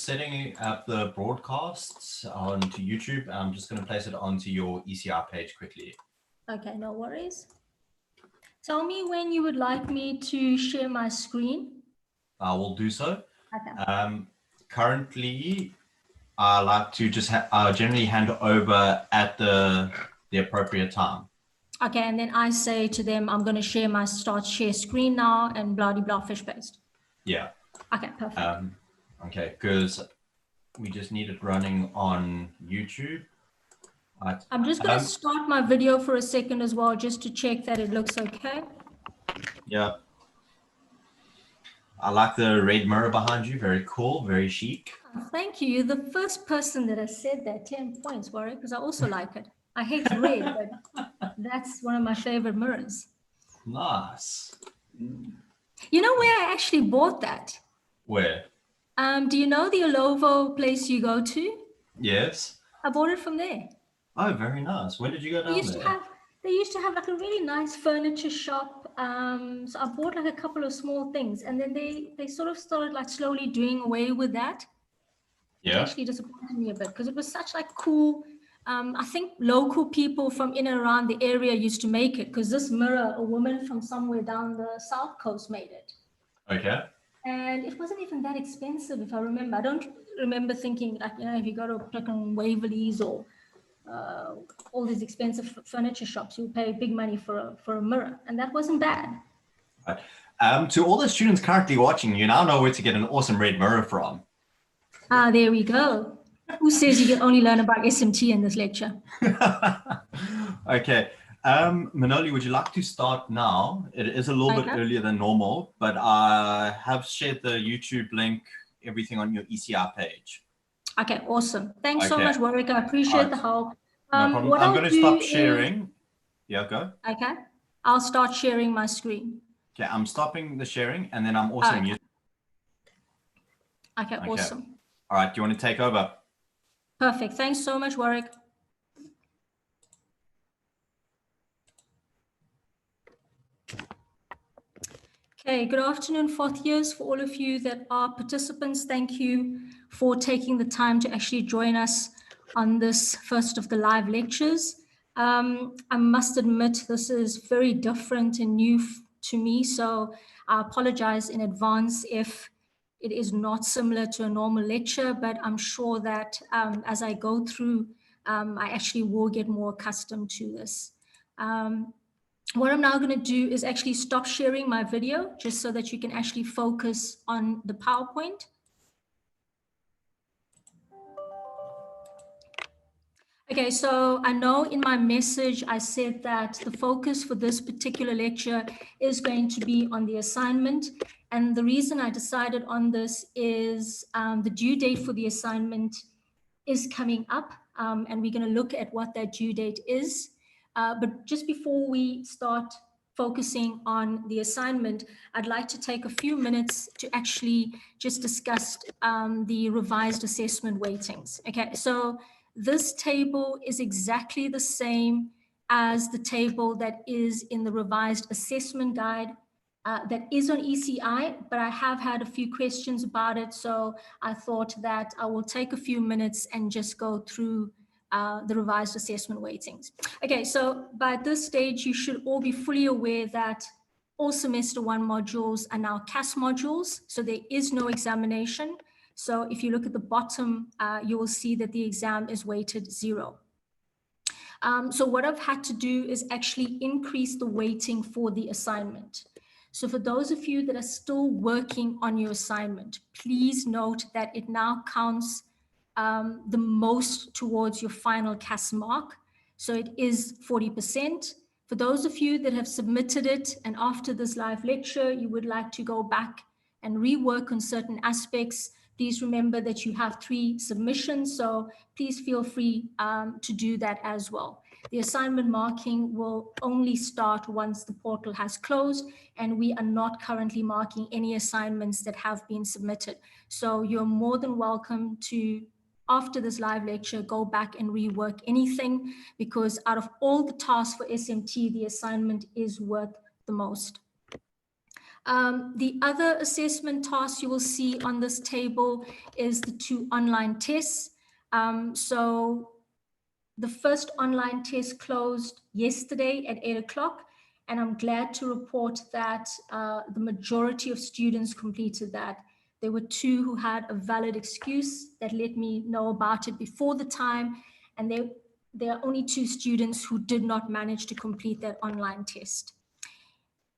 just setting up the broadcasts onto YouTube. I'm just going to place it onto your ECR page quickly. Okay, no worries. Tell me when you would like me to share my screen. I will do so. Okay. Currently, I like to just generally hand over at the appropriate time. Okay, and then I say to them, I'm going to share my start share screen now and blah, blah, fish paste. Yeah. Okay, perfect. Okay, because we just need it running on YouTube. I'm just going to start my video for a second as well, just to check that it looks okay. Yeah. I like the red mirror behind you. Very cool, very chic. Thank you. You're the first person that has said that. 10 points, Warwick, because I also like it. I hate red, but that's one of my favorite mirrors. Nice. You know where I actually bought that? Where? Do you know the Olovo place you go to? Yes. I bought it from there. Oh, very nice. When did you go down there? They used to have like a really nice furniture shop. So I bought like a couple of small things, and then they sort of started like slowly doing away with that. Yeah. It actually disappointed me a bit because it was such like cool. I think local people from in and around the area used to make it, because this mirror, a woman from somewhere down the south coast made it. Okay. And it wasn't even that expensive, if I remember. I don't remember thinking, like, you know, if you go to freaking Waverly's or all these expensive furniture shops, you pay big money for a mirror, and that wasn't bad. Right. To all the students currently watching, you now know where to get an awesome red mirror from. Ah, there we go. Who says you can only learn about SMT in this lecture? Okay. Manoli, would you like to start now? It is a little bit earlier than normal, but I have shared the YouTube link, everything on your ECR page. Okay, awesome. Thanks so much, Warwick. I appreciate the help. No problem. What I'm going to stop sharing. Yeah, go. Okay. I'll start sharing my screen. Okay, I'm stopping the sharing, and then I'm also muting. Okay, awesome. All right, do you want to take over? Perfect. Thanks so much, Warwick. Okay, good afternoon, fourth years. For all of you that are participants, thank you for taking the time to actually join us on this first of the live lectures. I must admit this is very different and new to me, so I apologize in advance if it is not similar to a normal lecture, but I'm sure that as I go through, I actually will get more accustomed to this. What I'm now going to do is actually stop sharing my video just so that you can actually focus on the PowerPoint. Okay, so I know in my message I said that the focus for this particular lecture is going to be on the assignment. And the reason I decided on this is the due date for the assignment is coming up, and we're going to look at what that due date is. But just before we start focusing on the assignment, I'd like to take a few minutes to actually just discuss the revised assessment weightings. Okay, so this table is exactly the same as the table that is in the revised assessment guide that is on ECI, but I have had a few questions about it, so I thought that I will take a few minutes and just go through the revised assessment weightings. Okay, so by this stage, you should all be fully aware that all semester one modules are now CAS modules, so there is no examination. So if you look at the bottom, you will see that the exam is weighted 0. So what I've had to do is actually increase the weighting for the assignment. So for those of you that are still working on your assignment, please note that it now counts the most towards your final CAS mark. So it is 40%. For those of you that have submitted it and after this live lecture, you would like to go back and rework on certain aspects, please remember that you have 3 submissions, so please feel free to do that as well. The assignment marking will only start once the portal has closed, and we are not currently marking any assignments that have been submitted. So you're more than welcome to, after this live lecture, go back and rework anything, because out of all the tasks for SMT, the assignment is worth the most. The other assessment tasks you will see on this table is the 2 online tests. So the first online test closed yesterday at 8 o'clock, and I'm glad to report that the majority of students completed that. There were 2 who had a valid excuse that let me know about it before the time, and there are only 2 students who did not manage to complete that online test.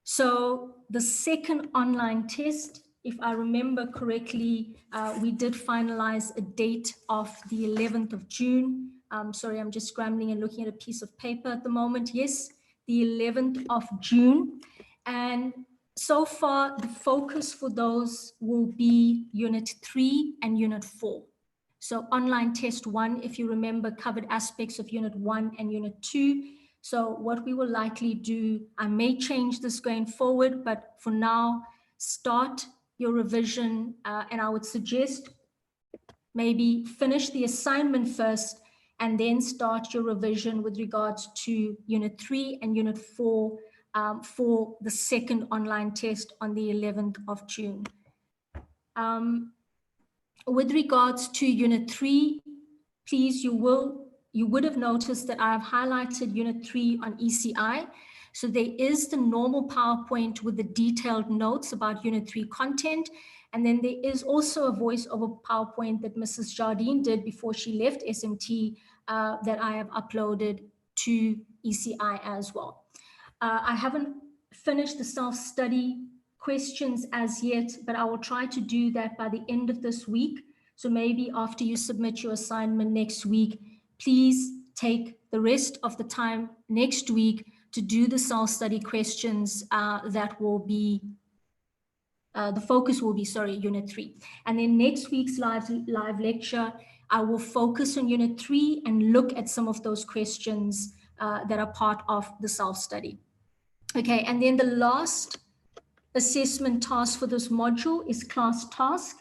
So the second online test, if I remember correctly, we did finalize a date of the 11th of June. Sorry, I'm just scrambling and looking at a piece of paper at the moment. Yes, the 11th of June. And so far, the focus for those will be Unit 3 and Unit 4. So online test 1, if you remember, covered aspects of Unit 1 and Unit 2. So what we will likely do, I may change this going forward, but for now, start your revision, and I would suggest maybe finish the assignment first and then start your revision with regards to Unit 3 and Unit 4 for the second online test on the 11th of June. With regards to Unit 3, please, you would have noticed that I have highlighted Unit 3 on ECI. So there is the normal PowerPoint with the detailed notes about Unit 3 content. And then there is also a voice-over PowerPoint that Mrs. Jardine did before she left SMT that I have uploaded to ECI as well. I haven't finished the self-study questions as yet, but I will try to do that by the end of this week. So maybe after you submit your assignment next week, please take the rest of the time next week to do the self-study questions that will be, the focus will be, sorry, Unit 3. And then next week's live lecture, I will focus on Unit 3 and look at some of those questions that are part of the self-study. Okay, and then the last assessment task for this module is class task.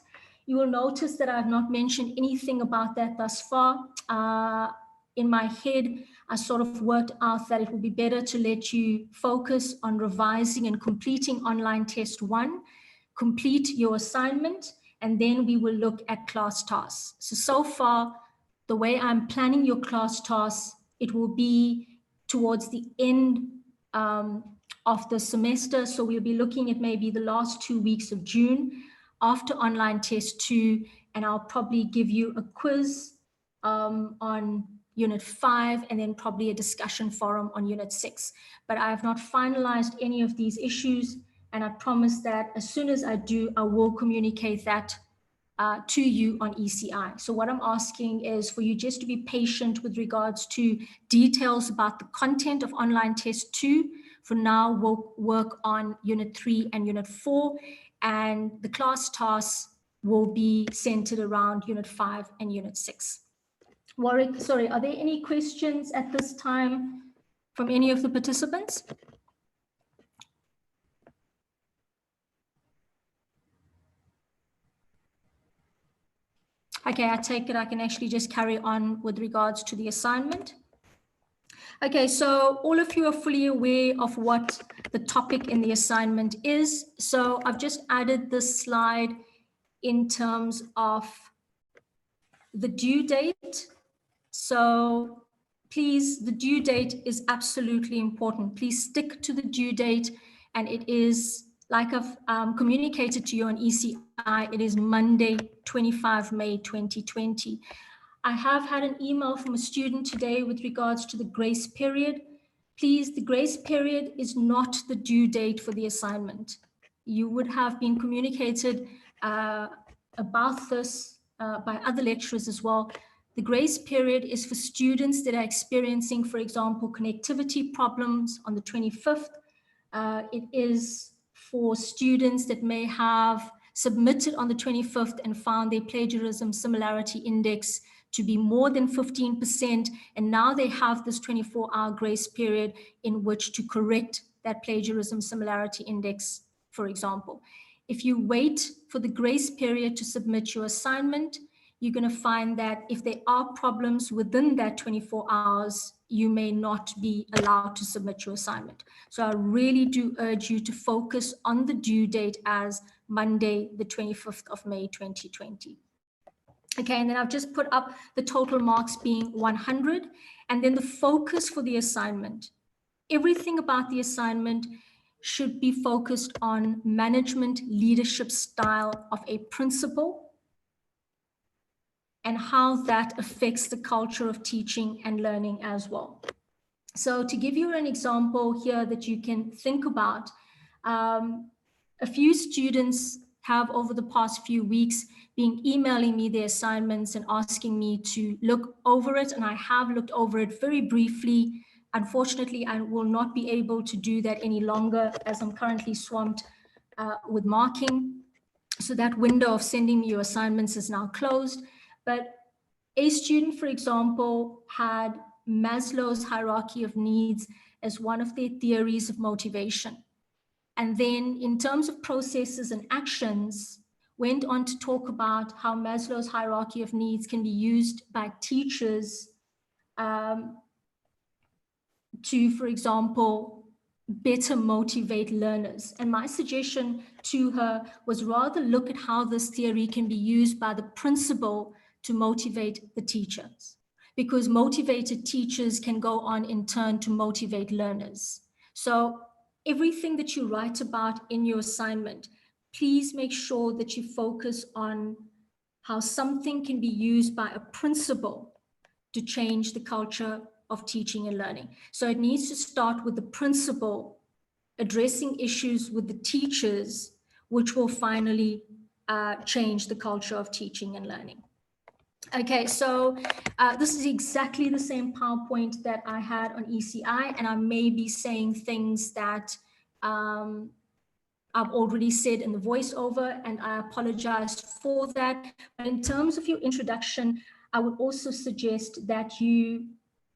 You will notice that I have not mentioned anything about that thus far. In my head, I sort of worked out that it would be better to let you focus on revising and completing online test 1, complete your assignment, and then we will look at class tasks. So far, the way I'm planning your class tasks, it will be towards the end of the semester. So we'll be looking at maybe the last 2 weeks of June after online test 2, and I'll probably give you a quiz on Unit 5 and then probably a discussion forum on Unit 6. But I have not finalized any of these issues, and I promise that as soon as I do, I will communicate that to you on ECI. So what I'm asking is for you just to be patient with regards to details about the content of online test 2. For now, we'll work on Unit 3 and Unit 4, and the class tasks will be centered around Unit 5 and Unit 6. Warwick, sorry, are there any questions at this time from any of the participants? Okay, I take it I can actually just carry on with regards to the assignment. Okay, so all of you are fully aware of what the topic in the assignment is. So I've just added this slide in terms of the due date. So please, the due date is absolutely important. Please stick to the due date, and it is, like I've communicated to you on ECI, it is Monday, 25 May 2020. I have had an email from a student today with regards to the grace period. Please, the grace period is not the due date for the assignment. You would have been communicated about this by other lecturers as well. The grace period is for students that are experiencing, for example, connectivity problems on the 25th. It is for students that may have submitted on the 25th and found their plagiarism similarity index to be more than 15%, and now they have this 24-hour grace period in which to correct that plagiarism similarity index, for example. If you wait for the grace period to submit your assignment, you're going to find that if there are problems within that 24 hours, you may not be allowed to submit your assignment. So I really do urge you to focus on the due date as Monday, the 25th of May, 2020. Okay, and then I've just put up the total marks being 100, and then the focus for the assignment. Everything about the assignment should be focused on management leadership style of a principal and how that affects the culture of teaching and learning as well. So to give you an example here that you can think about, a few students have over the past few weeks been emailing me their assignments and asking me to look over it, and I have looked over it very briefly. Unfortunately, I will not be able to do that any longer as I'm currently swamped with marking. So that window of sending me your assignments is now closed. But a student, for example, had Maslow's hierarchy of needs as one of their theories of motivation. And then in terms of processes and actions, went on to talk about how Maslow's hierarchy of needs can be used by teachers to, for example, better motivate learners. And my suggestion to her was rather look at how this theory can be used by the principal to motivate the teachers, because motivated teachers can go on in turn to motivate learners. So everything that you write about in your assignment, please make sure that you focus on how something can be used by a principal to change the culture of teaching and learning. So it needs to start with the principal addressing issues with the teachers, which will finally change the culture of teaching and learning. Okay, so this is exactly the same PowerPoint that I had on ECI, and I may be saying things that I've already said in the voiceover, and I apologize for that. But in terms of your introduction, I would also suggest that you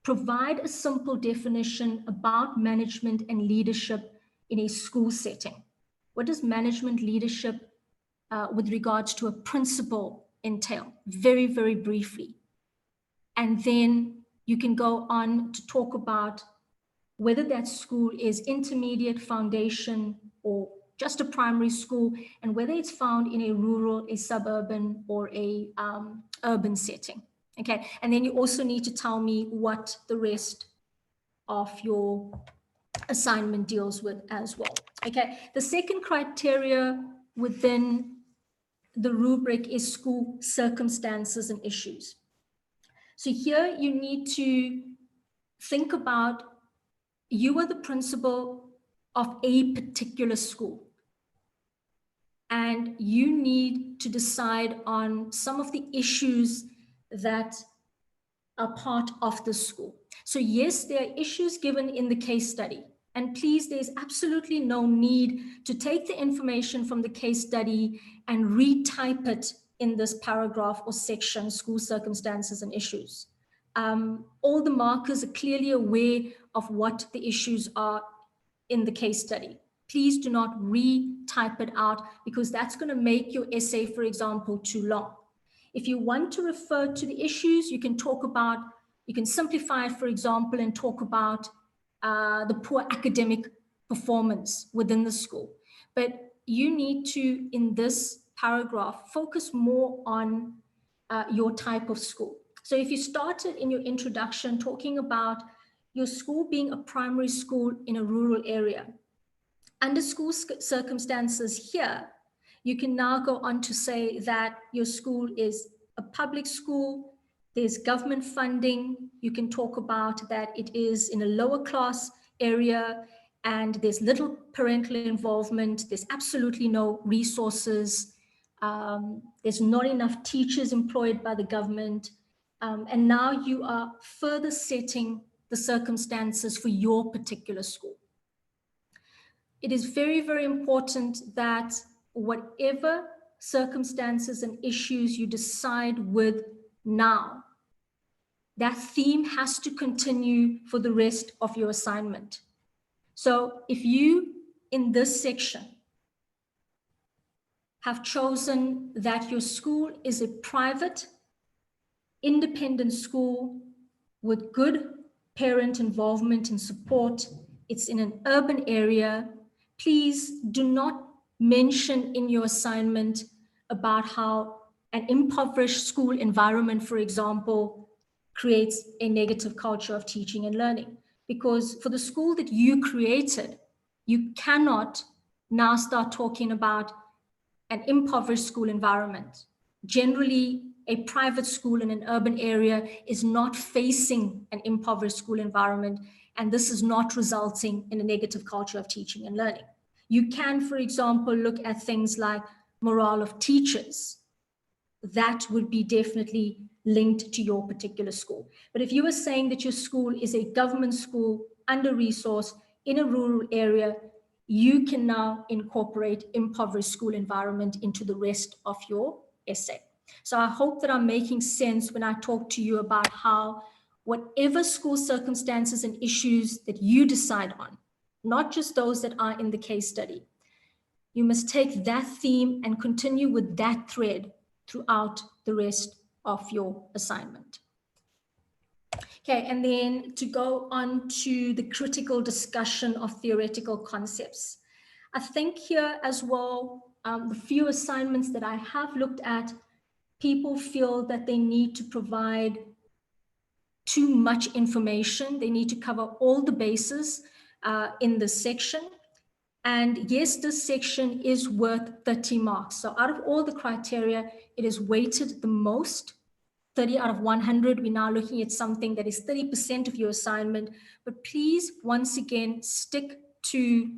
provide a simple definition about management and leadership in a school setting. What does management leadership with regards to a principal entail? Very, very briefly. And then you can go on to talk about whether that school is intermediate, foundation, or just a primary school, and whether it's found in a rural, a suburban, or a urban setting. Okay, and then you also need to tell me what the rest of your assignment deals with as well. Okay, the second criteria within the rubric is school circumstances and issues. So here you need to think about, you are the principal of a particular school, and you need to decide on some of the issues that are part of the school. So yes, there are issues given in the case study, and please, there's absolutely no need to take the information from the case study and retype it in this paragraph or section, school circumstances and issues. All the markers are clearly aware of what the issues are in the case study. Please do not retype it out, because that's going to make your essay, for example, too long. If you want to refer to the issues, you can talk about, you can simplify it, for example, and talk about the poor academic performance within the school. But you need to, in this paragraph, focus more on your type of school. So if you started in your introduction talking about your school being a primary school in a rural area, under school circumstances here, you can now go on to say that your school is a public school, there's government funding, you can talk about that it is in a lower class area, and there's little parental involvement, there's absolutely no resources, there's not enough teachers employed by the government, and now you are further setting the circumstances for your particular school. It is very, very important that whatever circumstances and issues you decide with now, that theme has to continue for the rest of your assignment. So if you, in this section, have chosen that your school is a private independent school with good parent involvement and support. It's in an urban area. Please do not mention in your assignment about how an impoverished school environment, for example, creates a negative culture of teaching and learning. Because for the school that you created, you cannot now start talking about an impoverished school environment. Generally, a private school in an urban area is not facing an impoverished school environment, and this is not resulting in a negative culture of teaching and learning. You can, for example, look at things like morale of teachers. That would be definitely linked to your particular school. But if you were saying that your school is a government school, under-resourced, in a rural area, you can now incorporate impoverished school environment into the rest of your essay. So I hope that I'm making sense when I talk to you about how whatever school circumstances and issues that you decide on, not just those that are in the case study, you must take that theme and continue with that thread throughout the rest of your assignment. Okay, and then to go on to the critical discussion of theoretical concepts. I think here as well, the few assignments that I have looked at, people feel that they need to provide too much information. They need to cover all the bases in this section. And yes, this section is worth 30 marks. So out of all the criteria, it is weighted the most. 30 out of 100, we're now looking at something that is 30% of your assignment. But please, once again, stick to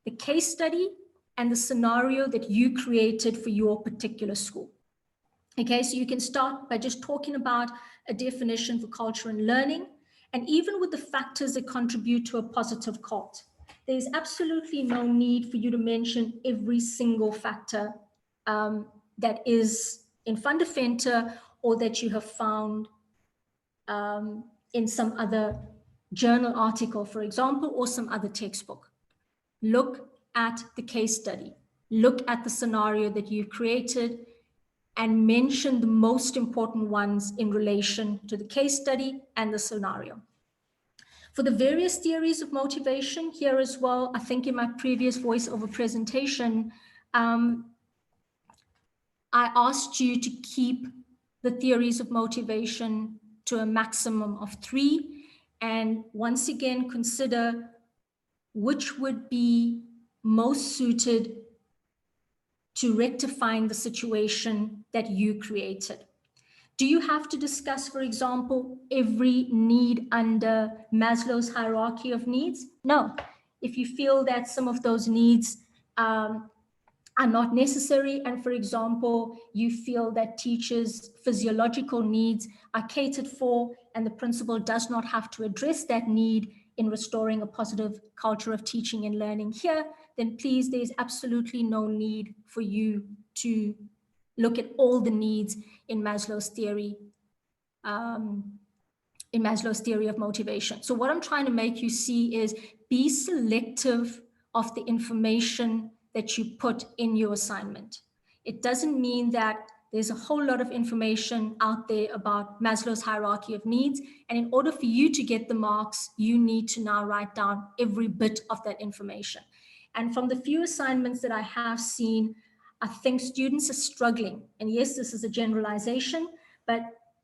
the case study and the scenario that you created for your particular school. Okay, so you can start by just talking about a definition for culture and learning, and even with the factors that contribute to a positive cult. There's absolutely no need for you to mention every single factor that is in fundamental or that you have found in some other journal article, for example, or some other textbook. Look at the case study. Look at the scenario that you've created and mention the most important ones in relation to the case study and the scenario. For the various theories of motivation here as well, I think in my previous voiceover presentation, I asked you to keep the theories of motivation to a maximum of 3. And once again, consider which would be most suited to rectifying the situation that you created. Do you have to discuss, for example, every need under Maslow's hierarchy of needs? No. If you feel that some of those needs are not necessary, and for example, you feel that teachers' physiological needs are catered for and the principal does not have to address that need in restoring a positive culture of teaching and learning here, then please, there's absolutely no need for you to look at all the needs in Maslow's theory, of motivation. So what I'm trying to make you see is be selective of the information that you put in your assignment. It doesn't mean that there's a whole lot of information out there about Maslow's hierarchy of needs. And in order for you to get the marks, you need to now write down every bit of that information. And from the few assignments that I have seen, I think students are struggling. And yes, this is a generalization, but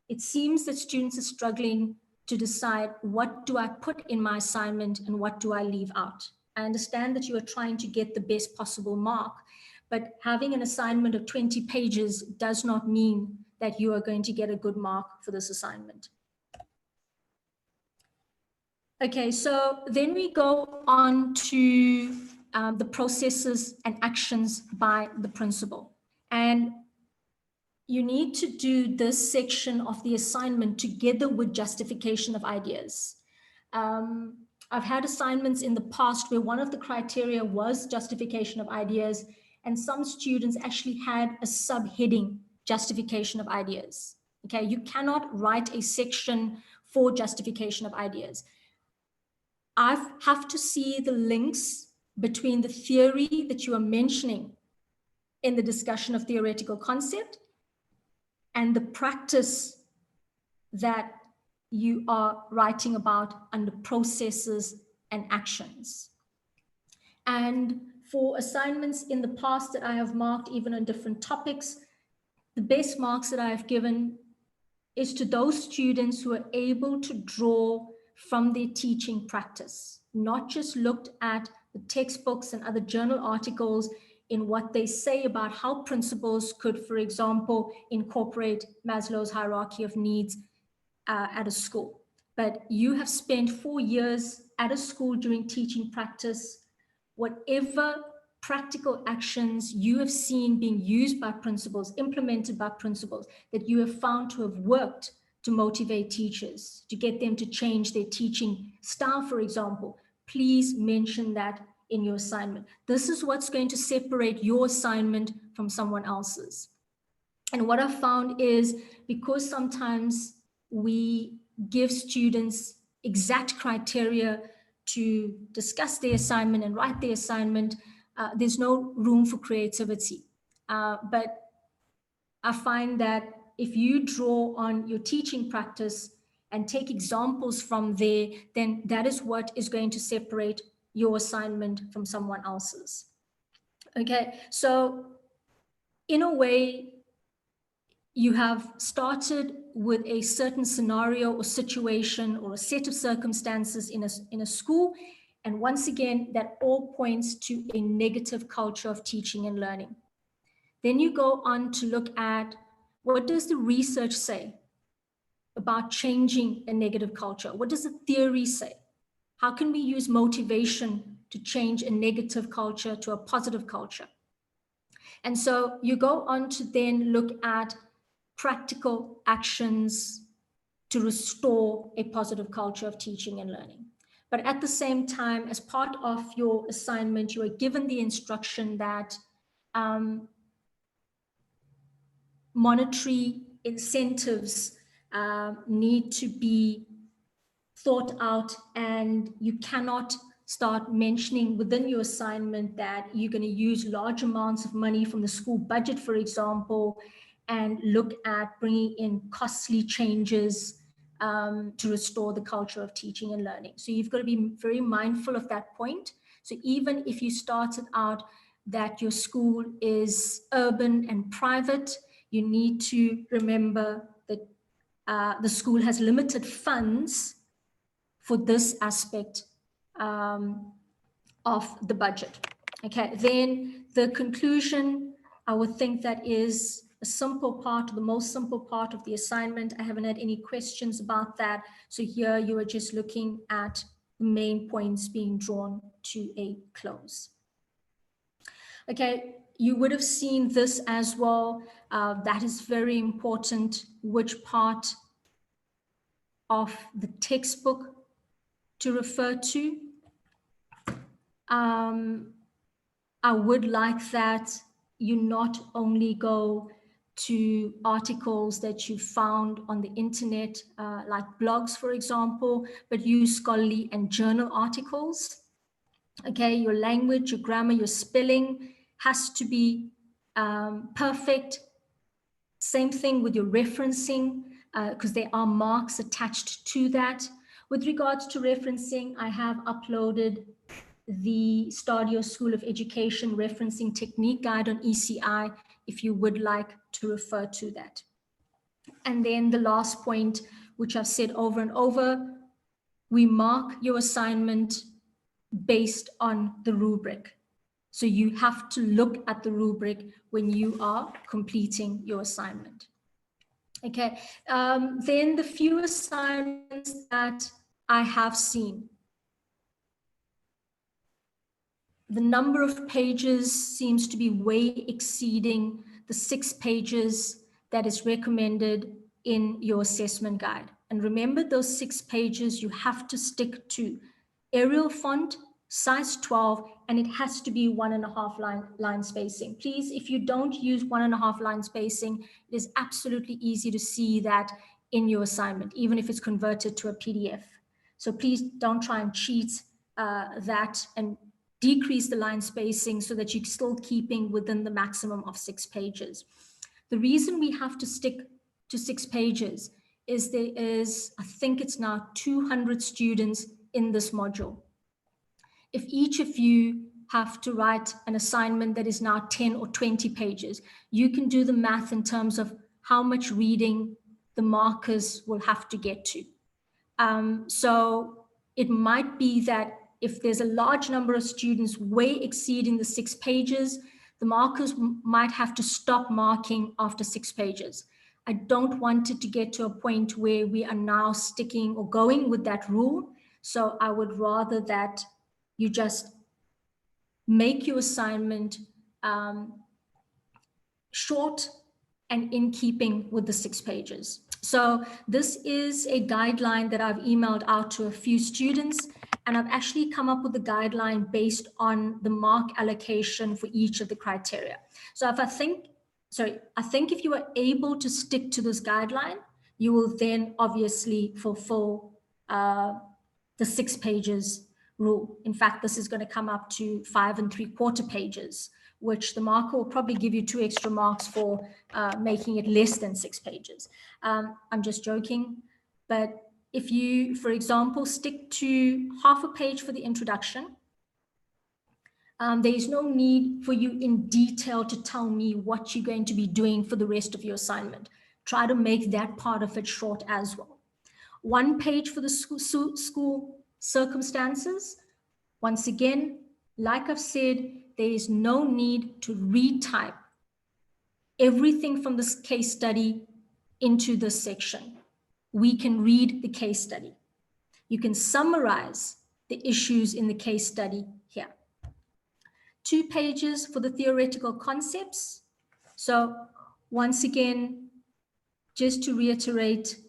it seems that students are struggling to decide, what do I put in my assignment and what do I leave out? I understand that you are trying to get the best possible mark, but having an assignment of 20 pages does not mean that you are going to get a good mark for this assignment. Okay, so then we go on to the processes and actions by the principal. And you need to do this section of the assignment together with justification of ideas. I've had assignments in the past where one of the criteria was justification of ideas, and some students actually had a subheading, justification of ideas. Okay, you cannot write a section for justification of ideas. I have to see the links between the theory that you are mentioning in the discussion of theoretical concept and the practice that you are writing about under processes and actions. And for assignments in the past that I have marked, even on different topics, the best marks that I have given is to those students who are able to draw from their teaching practice, not just looked at the textbooks and other journal articles in what they say about how principals could, for example, incorporate Maslow's hierarchy of needs at a school. But you have spent 4 years at a school during teaching practice. Whatever practical actions you have seen being used by principals, implemented by principals, that you have found to have worked to motivate teachers, to get them to change their teaching style, for example, please mention that in your assignment. This is what's going to separate your assignment from someone else's. And what I've found is, because sometimes we give students exact criteria to discuss their assignment and write their assignment, there's no room for creativity. But I find that if you draw on your teaching practice and take examples from there, then that is what is going to separate your assignment from someone else's. Okay, so in a way, you have started with a certain scenario or situation or a set of circumstances in a school. And once again, that all points to a negative culture of teaching and learning. Then you go on to look at, what does the research say about changing a negative culture? What does the theory say? How can we use motivation to change a negative culture to a positive culture? And so you go on to then look at practical actions to restore a positive culture of teaching and learning. But at the same time, as part of your assignment, you are given the instruction that monetary incentives need to be thought out, and you cannot start mentioning within your assignment that you're going to use large amounts of money from the school budget, for example, and look at bringing in costly changes to restore the culture of teaching and learning. So you've got to be very mindful of that point. So even if you started out that your school is urban and private, you need to remember that the school has limited funds for this aspect of the budget. Okay, then the conclusion, I would think that is a simple part, the most simple part of the assignment. I haven't had any questions about that. So here you are just looking at the main points being drawn to a close. Okay, you would have seen this as well. That is very important, which part of the textbook to refer to. I would like that you not only go to articles that you found on the internet, like blogs, for example, but use scholarly and journal articles. Okay, your language, your grammar, your spelling has to be perfect. Same thing with your referencing, because there are marks attached to that. With regards to referencing, I have uploaded the Stadio School of Education Referencing Technique Guide on ECI, if you would like to refer to that. And then the last point, which I've said over and over, we mark your assignment based on the rubric. So you have to look at the rubric when you are completing your assignment. Okay, then the few assignments that I have seen. The number of pages seems to be way exceeding the 6 pages that is recommended in your assessment guide. And remember, those 6 pages you have to stick to. Arial font, size 12, and it has to be 1.5 line spacing. Please, if you don't use 1.5 line spacing, it is absolutely easy to see that in your assignment, even if it's converted to a PDF. So please don't try and cheat that and decrease the line spacing so that you're still keeping within the maximum of 6 pages. The reason we have to stick to 6 pages is there is, I think it's now 200 students in this module. If each of you have to write an assignment that is now 10 or 20 pages, you can do the math in terms of how much reading the markers will have to get to. So it might be that if there's a large number of students way exceeding the 6 pages, the markers might have to stop marking after 6 pages. I don't want it to get to a point where we are now sticking or going with that rule. So I would rather that you just make your assignment short and in keeping with the 6 pages. So this is a guideline that I've emailed out to a few students, and I've actually come up with a guideline based on the mark allocation for each of the criteria. So I think if you are able to stick to this guideline, you will then obviously fulfill the 6 pages rule. In fact, this is going to come up to 5 3/4 pages, which the marker will probably give you 2 extra marks for making it less than 6 pages. I'm just joking, but if you, for example, stick to half a page for the introduction, there is no need for you in detail to tell me what you're going to be doing for the rest of your assignment. Try to make that part of it short as well. 1 page for the school circumstances. Once again, like I've said, there is no need to retype everything from this case study into this section. We can read the case study. You can summarize the issues in the case study here. 2 pages for the theoretical concepts. So once again, just to reiterate,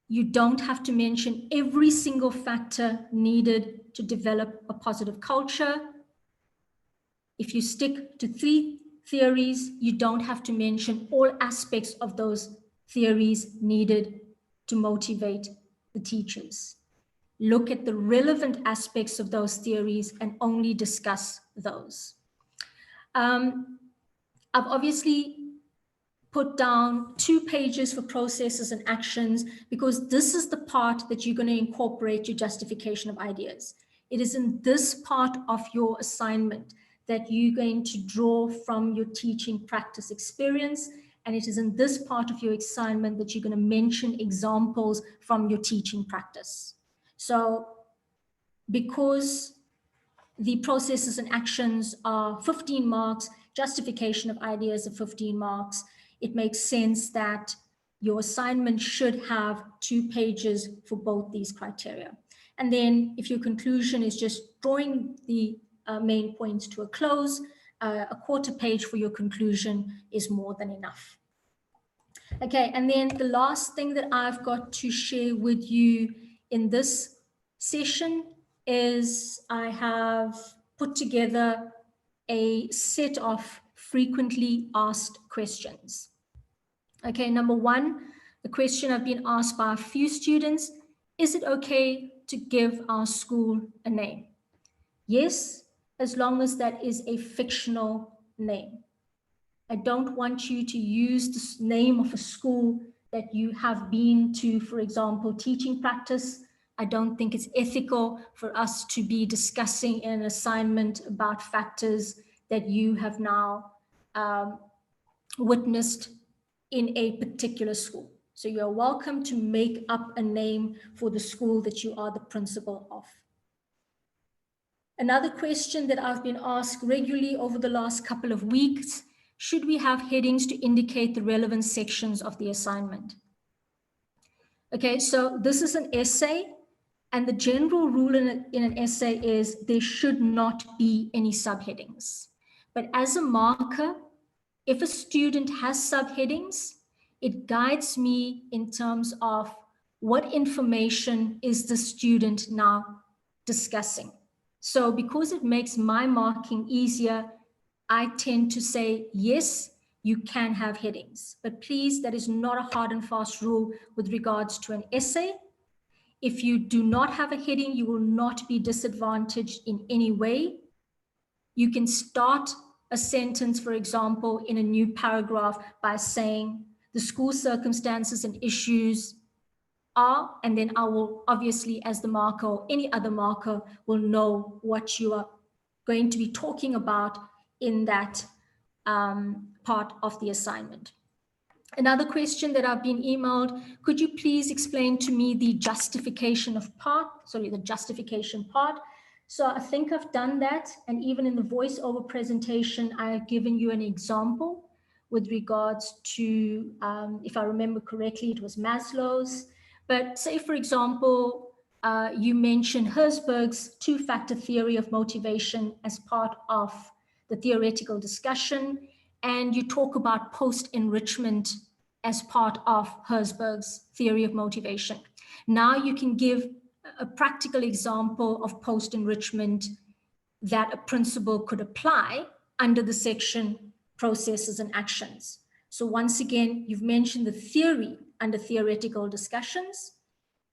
you don't have to mention every single factor needed to develop a positive culture. If you stick to 3 theories, you don't have to mention all aspects of those theories needed to motivate the teachers. Look at the relevant aspects of those theories and only discuss those. I've obviously put down 2 pages for processes and actions, because this is the part that you're going to incorporate your justification of ideas. It is in this part of your assignment that you're going to draw from your teaching practice experience. And it is in this part of your assignment that you're going to mention examples from your teaching practice. So because the processes and actions are 15 marks, justification of ideas are 15 marks, it makes sense that your assignment should have 2 pages for both these criteria. And then if your conclusion is just drawing the main points to a close, a 1/4 page for your conclusion is more than enough. Okay, and then the last thing that I've got to share with you in this session is I have put together a set of frequently asked questions. Okay, number 1, the question I've been asked by a few students: is it okay to give our school a name? Yes, as long as that is a fictional name. I don't want you to use the name of a school that you have been to, for example, teaching practice. I don't think it's ethical for us to be discussing in an assignment about factors that you have now witnessed in a particular school. So you're welcome to make up a name for the school that you are the principal of. Another question that I've been asked regularly over the last couple of weeks: should we have headings to indicate the relevant sections of the assignment? Okay, so this is an essay, and the general rule in an essay is there should not be any subheadings. But as a marker, if a student has subheadings, it guides me in terms of what information is the student now discussing. So because it makes my marking easier, I tend to say, yes, you can have headings, but please, that is not a hard and fast rule with regards to an essay. If you do not have a heading, you will not be disadvantaged in any way. You can start a sentence, for example, in a new paragraph by saying the school circumstances and issues are, and then I will obviously, as the marker or any other marker, will know what you are going to be talking about in that part of the assignment. Another question that I've been emailed, could you please explain to me the justification part? So I think I've done that. And even in the voiceover presentation, I've given you an example with regards to, if I remember correctly, it was Maslow's. But say, for example, you mentioned Herzberg's two-factor theory of motivation as part of the theoretical discussion, and you talk about post-enrichment as part of Herzberg's theory of motivation. Now you can give a practical example of post-enrichment that a principal could apply under the section processes and actions. So once again, you've mentioned the theory under theoretical discussions.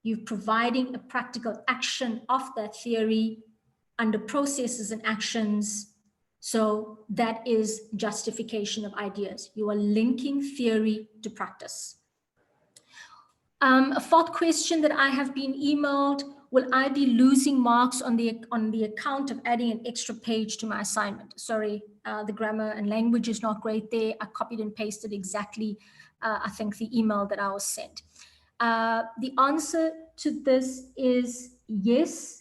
You're providing a practical action of that theory under processes and actions. So that is justification of ideas. You are linking theory to practice. A fourth question that I have been emailed, will I be losing marks on the account of adding an extra page to my assignment? Sorry, the grammar and language is not great there. I copied and pasted exactly, I think, the email that I was sent. The answer to this is yes.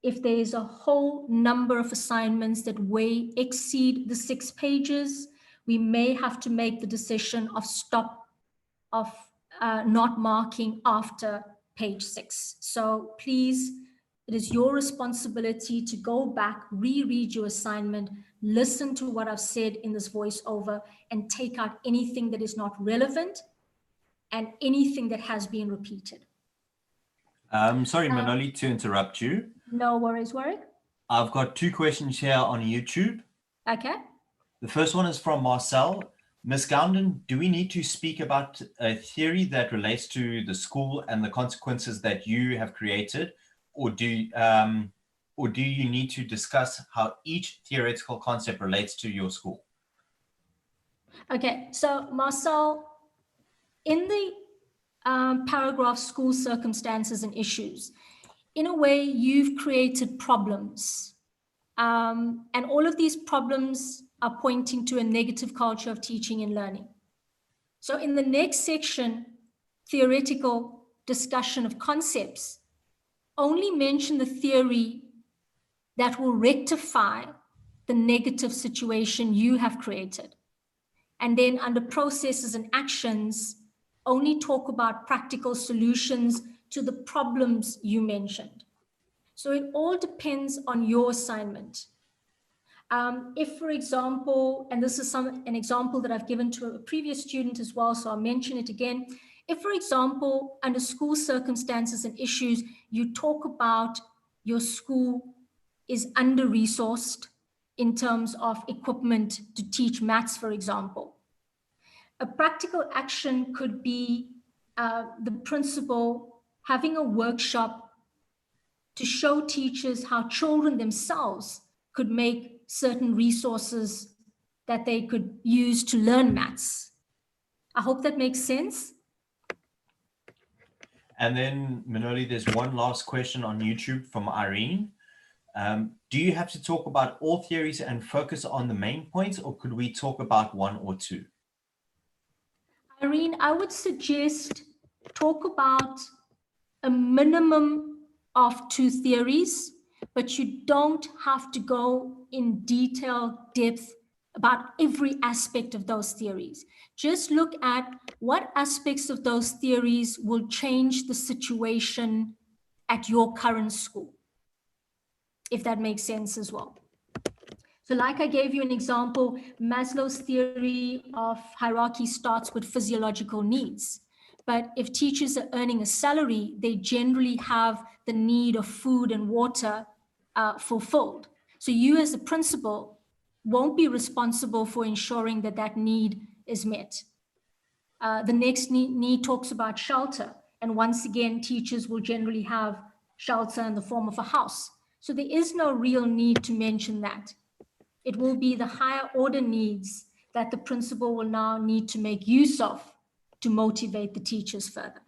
If there is a whole number of assignments that way exceed the 6 pages, we may have to make the decision of not marking after page 6. So please, it is your responsibility to go back, reread your assignment, listen to what I've said in this voiceover, and take out anything that is not relevant and anything that has been repeated. Sorry, Manoli, to interrupt you. No worries, Warwick. I've got 2 questions here on YouTube. Okay. The first one is from Marcel. Ms. Gounden, do we need to speak about a theory that relates to the school and the consequences that you have created, or do you need to discuss how each theoretical concept relates to your school? Okay, so Marcel, in the paragraph school circumstances and issues, in a way you've created problems, and all of these problems are pointing to a negative culture of teaching and learning. So in the next section, theoretical discussion of concepts, only mention the theory that will rectify the negative situation you have created. And then under processes and actions, only talk about practical solutions to the problems you mentioned. So it all depends on your assignment. If, for example, and this is an example that I've given to a previous student as well, so I'll mention it again. If, for example, under school circumstances and issues, you talk about your school is under-resourced in terms of equipment to teach maths, for example. A practical action could be the principal having a workshop to show teachers how children themselves could make certain resources that they could use to learn maths. I hope that makes sense. And then, Manoli, there's one last question on YouTube from Irene. Do you have to talk about all theories and focus on the main points, or could we talk about 1 or 2? Irene, I would suggest talk about a minimum of 2 theories, but you don't have to go in detailed depth about every aspect of those theories. Just look at what aspects of those theories will change the situation at your current school, if that makes sense as well. So like I gave you an example, Maslow's theory of hierarchy starts with physiological needs. But if teachers are earning a salary, they generally have the need of food and water fulfilled. So you as a principal won't be responsible for ensuring that that need is met. The next need talks about shelter. And once again, teachers will generally have shelter in the form of a house. So there is no real need to mention that. It will be the higher order needs that the principal will now need to make use of to motivate the teachers further.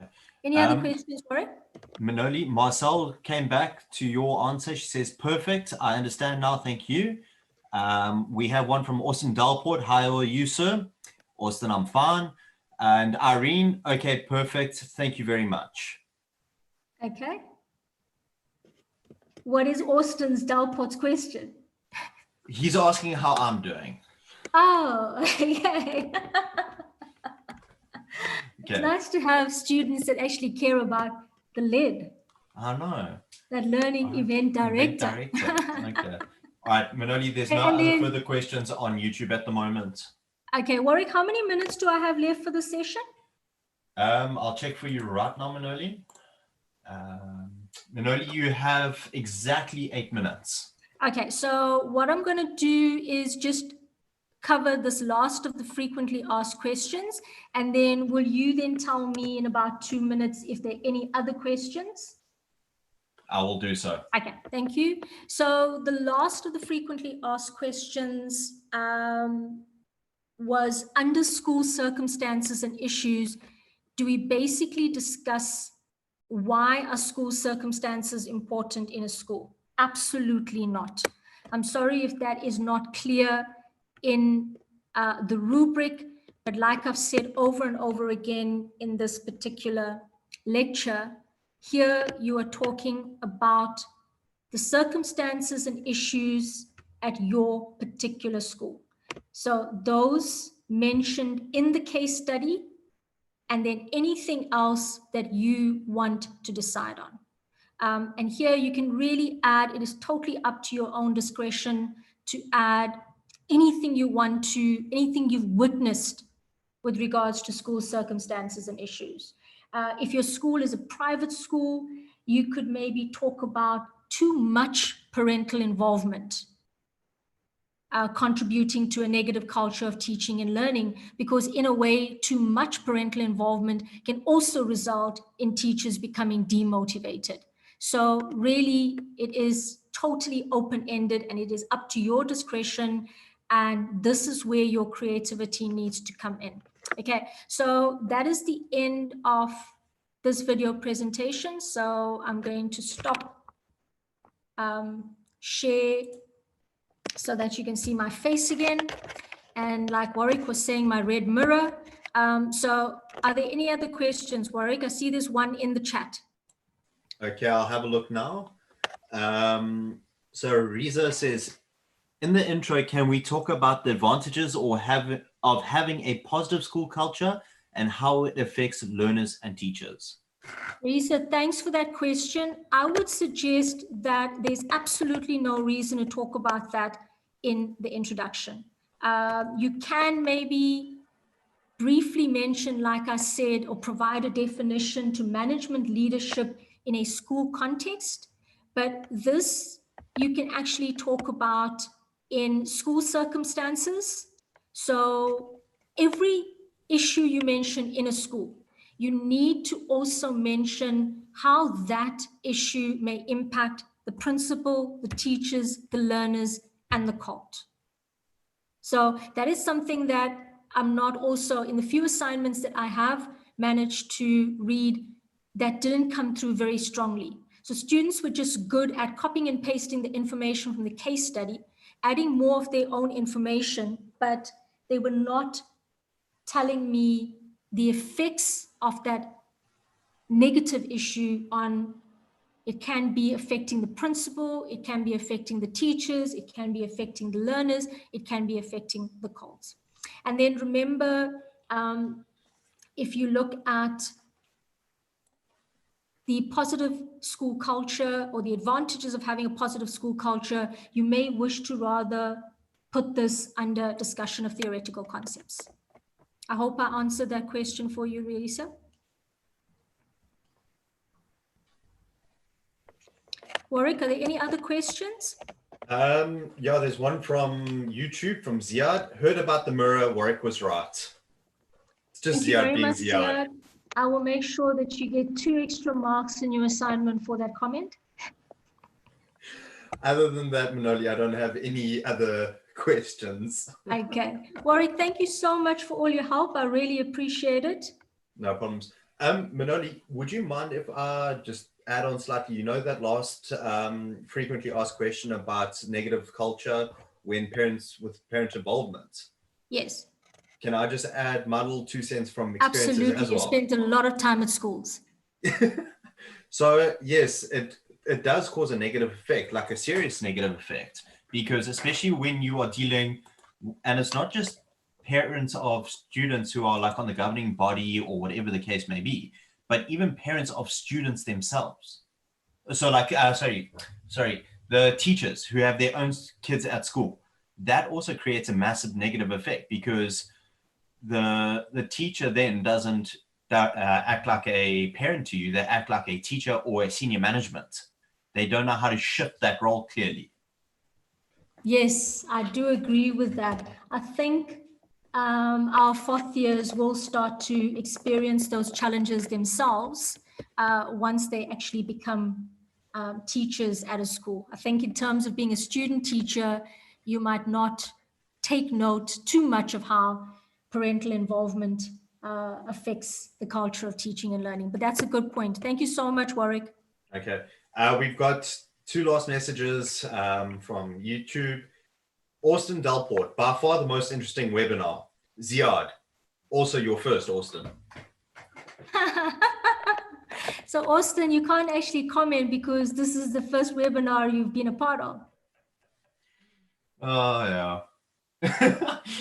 Okay. Any other questions, Warwick? Manoli, Marcel came back to your answer. She says, perfect. I understand now. Thank you. We have one from Austin Dalport. Hi, are you, sir? Austin, I'm fine. And Irene, okay, perfect. Thank you very much. Okay. What is Austin's Dalport's question? He's asking how I'm doing. Oh, okay. It's Okay. nice to have students that actually care about the lead. I know. That learning event director. Okay. All right, Manoli, there's no other further questions on YouTube at the moment. Okay, Warwick, how many minutes do I have left for the session? I'll check for you right now, Manoli. Manoli, you have exactly 8 minutes. Okay, so what I'm going to do is just cover this last of the frequently asked questions, and then will you then tell me in about 2 minutes if there are any other questions? I will do so. Okay, thank you. So the last of the frequently asked questions was, under school circumstances and issues, do we basically discuss why are school circumstances important in a school? Absolutely not. I'm sorry if that is not clear in the rubric, but like I've said over and over again in this particular lecture, here you are talking about the circumstances and issues at your particular school. So those mentioned in the case study, and then anything else that you want to decide on. And here you can really add, it is totally up to your own discretion to add anything you want to, anything you've witnessed with regards to school circumstances and issues. If your school is a private school, you could maybe talk about too much parental involvement contributing to a negative culture of teaching and learning, because in a way, too much parental involvement can also result in teachers becoming demotivated. So really, it is totally open-ended and it is up to your discretion. And this is where your creativity needs to come in. Okay, so that is the end of this video presentation. So I'm going to stop share so that you can see my face again. And like Warwick was saying, my red mirror. So are there any other questions, Warwick? I see there's one in the chat. Okay, I'll have a look now. So Riza says, in the intro, can we talk about the advantages of having a positive school culture and how it affects learners and teachers? Lisa, thanks for that question. I would suggest that there's absolutely no reason to talk about that in the introduction. You can maybe briefly mention, like I said, or provide a definition to management leadership in a school context, but this you can actually talk about in school circumstances. So every issue you mention in a school, you need to also mention how that issue may impact the principal, the teachers, the learners, and the cult. So that is something that I'm not also, in the few assignments that I have managed to read, that didn't come through very strongly. So students were just good at copying and pasting the information from the case study, adding more of their own information, but they were not telling me the effects of that negative issue on, it can be affecting the principal, it can be affecting the teachers, it can be affecting the learners, it can be affecting the cults. And then remember, if you look at the positive school culture or the advantages of having a positive school culture, you may wish to rather put this under discussion of theoretical concepts. I hope I answered that question for you, Relisa. Warwick, are there any other questions? Yeah, there's one from YouTube, from Ziad. Heard about the mirror, Warwick was right. It's just Ziad being Ziad. I will make sure that you get 2 extra marks in your assignment for that comment. Other than that, Manoli, I don't have any other questions. Okay. Warwick, thank you so much for all your help. I really appreciate it. No problems. Manoli, would you mind if I just add on slightly? You know that last frequently asked question about negative culture when with parent involvement. Yes, Can I just add my little 2 cents from experiences absolutely. as You well? spent a lot of time at schools. So yes, it does cause a negative effect, like a serious negative effect, because especially when you are dealing, and it's not just parents of students who are like on the governing body or whatever the case may be, but even parents of students themselves. So like, sorry, the teachers who have their own kids at school, that also creates a massive negative effect because the teacher then doesn't act like a parent to you. They act like a teacher or a senior management. They don't know how to shift that role clearly. Yes, I do agree with that. I think our fourth years will start to experience those challenges themselves once they actually become teachers at a school. I think in terms of being a student teacher, you might not take note too much of how parental involvement affects the culture of teaching and learning. But that's a good point. Thank you so much, Warwick. Okay. We've got two last messages from YouTube. Austin Delport, by far the most interesting webinar. Ziad, also your first, Austin. So Austin, you can't actually comment because this is the first webinar you've been a part of. Oh, yeah.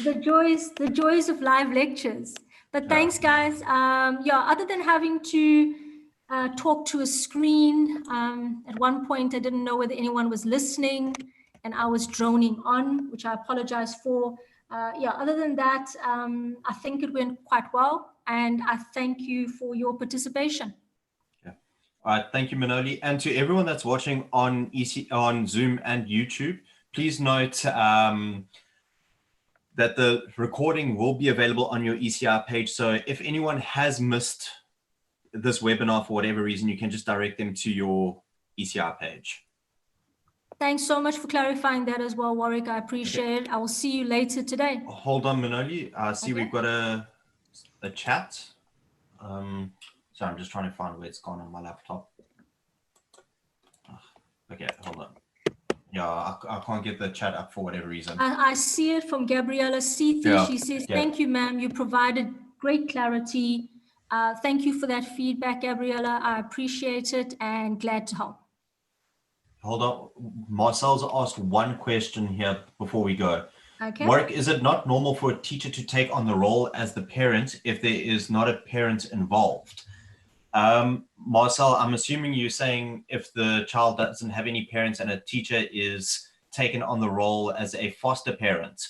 The joys of live lectures. But thanks, guys. Yeah, other than having to talk to a screen, at one point I didn't know whether anyone was listening and I was droning on, which I apologize for. Yeah, other than that, I think it went quite well. And I thank you for your participation. All right, thank you, Manoli. And to everyone that's watching on on Zoom and YouTube, please note that the recording will be available on your ECR page. So if anyone has missed this webinar for whatever reason, you can just direct them to your ECR page. Thanks so much for clarifying that as well, Warwick. I appreciate it. I will see you later today. Hold on, Manoli. I see we've got a chat. So I'm just trying to find where it's gone on my laptop. Okay, hold on. Yeah, I can't get the chat up for whatever reason. I see it from Gabriella Sethi. Yeah, She says, yeah. thank you, ma'am. You provided great clarity. Thank you for that feedback, Gabriella. I appreciate it and glad to help. Hold on. Marcel's asked one question here before we go. Okay. Warwick, is it not normal for a teacher to take on the role as the parent if there is not a parent involved? Marcel, I'm assuming you're saying if the child doesn't have any parents and a teacher is taken on the role as a foster parent.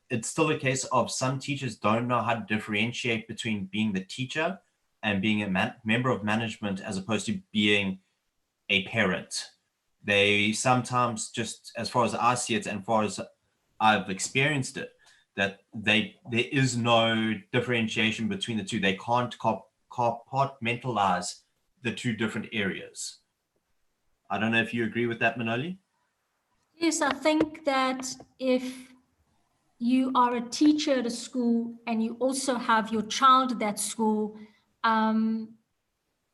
It's still a case of some teachers don't know how to differentiate between being the teacher and being a member of management as opposed to being a parent. They sometimes, just as far as I see it and as far as I've experienced it, that there is no differentiation between the two. They can't compartmentalize the two different areas. I don't know if you agree with that, Manoli? Yes, I think that if you are a teacher at a school and you also have your child at that school,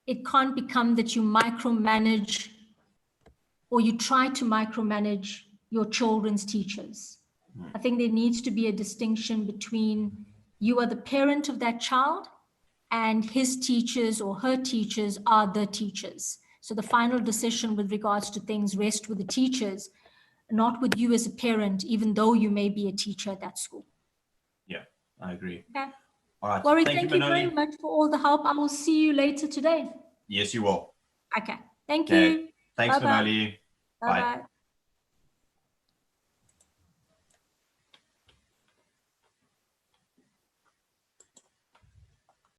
it can't become that you micromanage or you try to micromanage your children's teachers. I think there needs to be a distinction between you are the parent of that child and his teachers or her teachers are the teachers. So the final decision with regards to things rests with the teachers, not with you as a parent, even though you may be a teacher at that school. Yeah, I agree. Okay. All right. Warwick, thank you, very much for all the help. I will see you later today. Yes, you will. Okay. Thank Okay. you. Thanks, Bye-bye. Manoli. Bye. Bye-bye.